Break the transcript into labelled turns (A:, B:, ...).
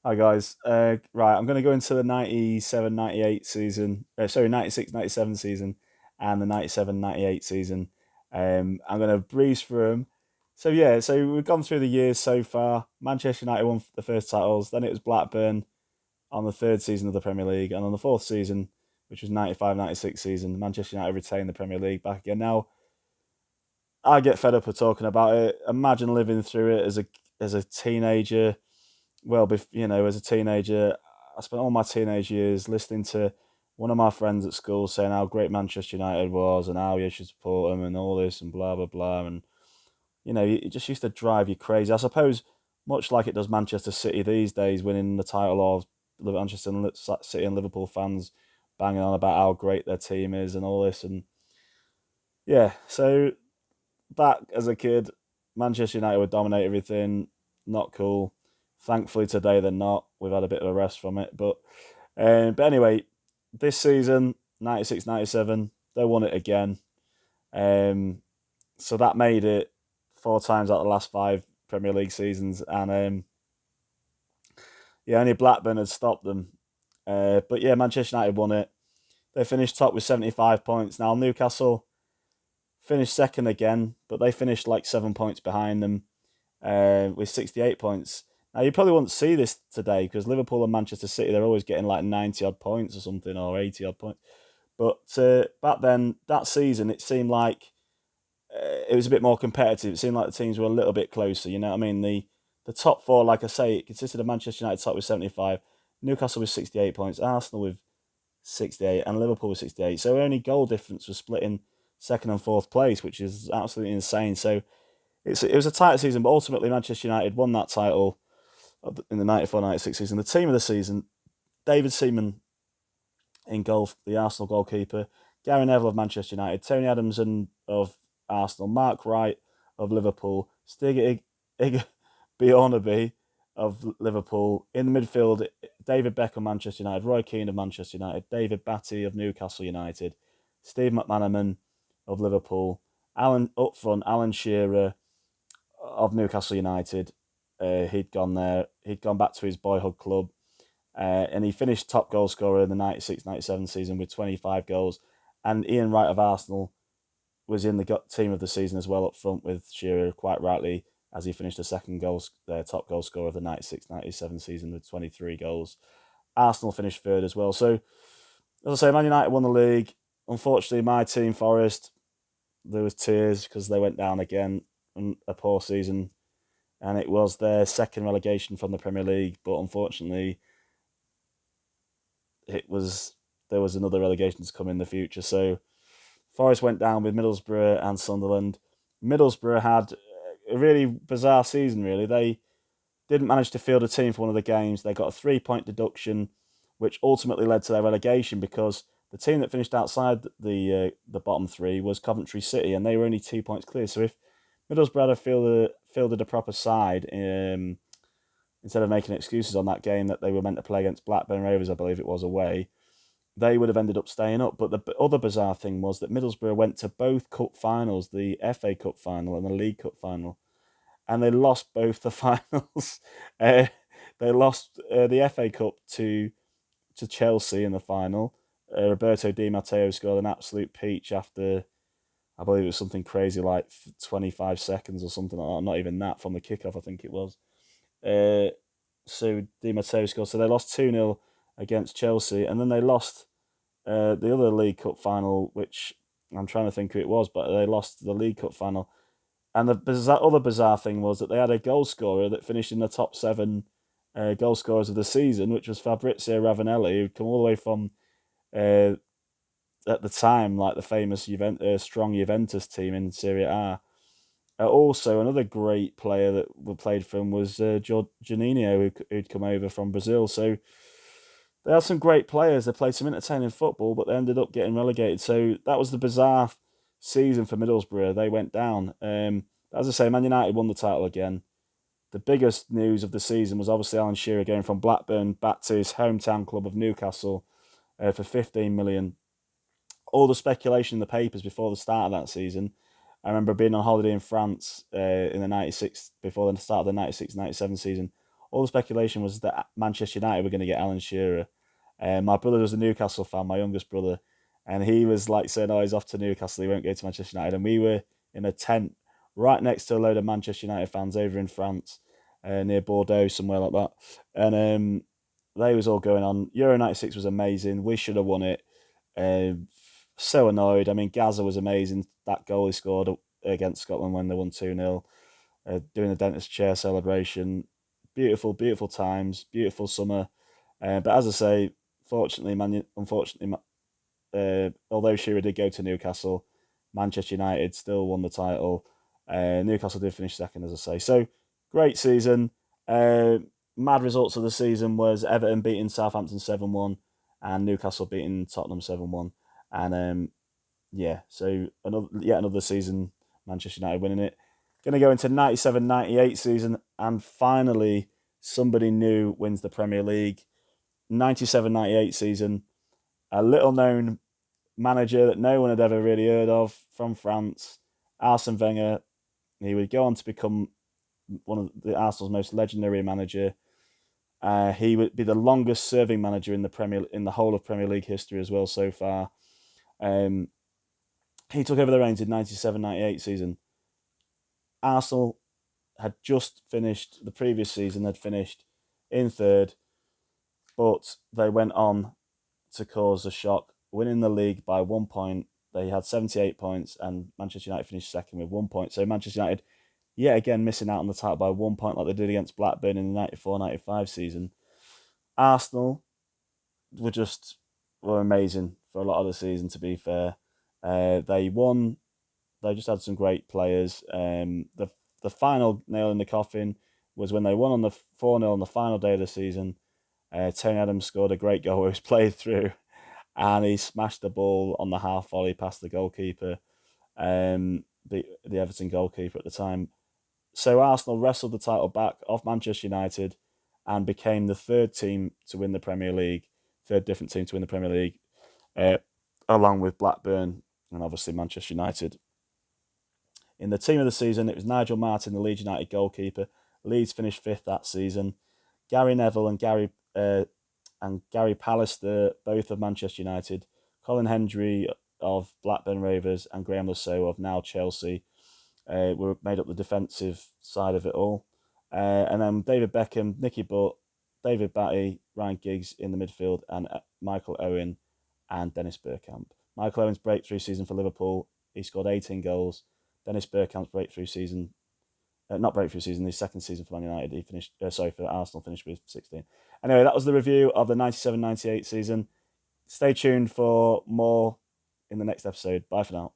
A: Hi guys. Right, I'm going to go into the 97-98 season. Sorry, 96-97 season and the 97-98 season. I'm going to breeze through them. So yeah, so we've gone through the years so far. Manchester United won the first titles. Then it was Blackburn on the third season of the Premier League, and on the fourth season, which was 95-96 season, Manchester United retained the Premier League back again. Now I get fed up of talking about it. Imagine living through it as a teenager. Well, as a teenager, I spent all my teenage years listening to one of my friends at school saying how great Manchester United was and how you should support them and all this and blah blah blah. And it just used to drive you crazy. I suppose much like it does Manchester City these days, winning the title, of Manchester City and Liverpool fans banging on about how great their team is and all this. And yeah, so back as a kid, Manchester United would dominate everything. Not cool. Thankfully today they're not. We've had a bit of a rest from it, but anyway, this season 96-97 they won it again. Um, so that made it four times out of the last five Premier League seasons, and yeah, only Blackburn had stopped them. But yeah, Manchester United won it. They finished top with 75 points. Now Newcastle finished second again, but they finished like 7 points behind them with 68 points. Now, you probably won't see this today because Liverpool and Manchester City, they're always getting like 90 odd points or something, or 80 odd points. But back then, that season, it seemed like it was a bit more competitive. It seemed like the teams were a little bit closer. You know what I mean? The top four, like I say, it consisted of Manchester United top with 75, Newcastle with 68 points, Arsenal with 68, and Liverpool with 68. So only goal difference was split in second and fourth place, which is absolutely insane. So it was a tight season, but ultimately Manchester United won that title in the 94-96 season. The team of the season, David Seaman in goal, the Arsenal goalkeeper, Gary Neville of Manchester United, Tony Adamson of Arsenal, Mark Wright of Liverpool, Stig Bjornaby of Liverpool. In the midfield, David Beckham, Manchester United, Roy Keane of Manchester United, David Batty of Newcastle United, Steve McManaman of Liverpool, Alan up front, Alan Shearer of Newcastle United. He'd gone there. He'd gone back to his boyhood club, and he finished top goal scorer in the 96-97 season with 25 goals. And Ian Wright of Arsenal was in the team of the season as well up front with Shearer, quite rightly, as he finished the second top goal scorer of the 96-97 season with 23 goals. Arsenal finished third as well. So, as I say, Man United won the league. Unfortunately, my team, Forest, there was tears because they went down again in a poor season, and it was their second relegation from the Premier League. But unfortunately, it was there was another relegation to come in the future. So Forest went down with Middlesbrough and Sunderland. Middlesbrough had a really bizarre season. Really, they didn't manage to field a team for one of the games. They got a 3 point deduction, which ultimately led to their relegation because the team that finished outside the bottom three was Coventry City, and they were only 2 points clear. So if Middlesbrough had fielded a proper side, instead of making excuses on that game that they were meant to play against Blackburn Rovers, I believe it was away, they would have ended up staying up. But the other bizarre thing was that Middlesbrough went to both cup finals, the FA Cup final and the League Cup final, and they lost both the finals. uh, they lost the FA Cup to Chelsea in the final. Roberto Di Matteo scored an absolute peach after, I believe it was something crazy like 25 seconds or something like that. Not even that from the kickoff, I think it was. Uh, so Di Matteo scored. So they lost 2-0 against Chelsea, and then they lost the other League Cup final, which I'm trying to think who it was, but they lost the League Cup final. And the other bizarre thing was that they had a goal scorer that finished in the top seven goal scorers of the season, which was Fabrizio Ravanelli, who'd come all the way from, uh, at the time, like the famous strong Juventus team in Serie A. Also, another great player that we played for him was Jorginho, who'd come over from Brazil. So they had some great players. They played some entertaining football, but they ended up getting relegated. So that was the bizarre season for Middlesbrough. They went down. As I say, Man United won the title again. The biggest news of the season was obviously Alan Shearer going from Blackburn back to his hometown club of Newcastle for 15 million. All the speculation in the papers before the start of that season. I remember being on holiday in France in the 96, before the start of the 96-97 season. all the speculation was that Manchester United were going to get Alan Shearer. My brother was a Newcastle fan, my youngest brother, and he was like saying, "Oh, he's off to Newcastle. He won't go to Manchester United." And we were in a tent right next to a load of Manchester United fans over in France, near Bordeaux, somewhere like that. And they was all going on. Euro '96 was amazing. We should have won it. So annoyed. I mean, Gaza was amazing. That goal he scored against Scotland when they won 2-0, doing the dentist chair celebration. Beautiful, beautiful times, beautiful summer. But as I say, unfortunately, although Shearer did go to Newcastle, Manchester United still won the title. Newcastle did finish second, as I say. So great season. Mad results of the season was Everton beating Southampton 7-1 and Newcastle beating Tottenham 7-1. And yeah, so another season, Manchester United winning it. Going to go into 97-98 season, and finally somebody new wins the Premier League. 97-98 season, a little known manager that no one had ever really heard of from France, Arsene Wenger. He would go on to become one of the Arsenal's most legendary manager. He would be the longest serving manager in the whole of Premier League history as well so far. He took over the reins in 97-98 season. Arsenal had just finished, the previous season had finished in third, but they went on to cause a shock, winning the league by 1 point. They had 78 points, and Manchester United finished second with 1 point. So Manchester United, yet again, missing out on the title by 1 point like they did against Blackburn in the 94-95 season. Arsenal were amazing for a lot of the season, to be fair. They won. They just had some great players. The final nail in the coffin was when they won on the 4-0 on the final day of the season. Tony Adams scored a great goal where he was played through, and he smashed the ball on the half volley past the goalkeeper, the Everton goalkeeper at the time. So Arsenal wrestled the title back off Manchester United and became the third team to win the Premier League, third different team to win the Premier League, along with Blackburn and obviously Manchester United. In the team of the season, it was Nigel Martin, the Leeds United goalkeeper. Leeds finished fifth that season. Gary Neville and Gary Pallister, both of Manchester United. Colin Hendry of Blackburn Rovers and Graham Lasso of now Chelsea were made up the defensive side of it all. And then David Beckham, Nicky Butt, David Batty, Ryan Giggs in the midfield, and Michael Owen and Dennis Bergkamp. Michael Owen's breakthrough season for Liverpool, he scored 18 goals. Dennis Bergkamp's breakthrough season, not breakthrough season, his second season for Man United, he finished, for Arsenal, finished with 16. Anyway, that was the review of the 97-98 season. Stay tuned for more in the next episode. Bye for now.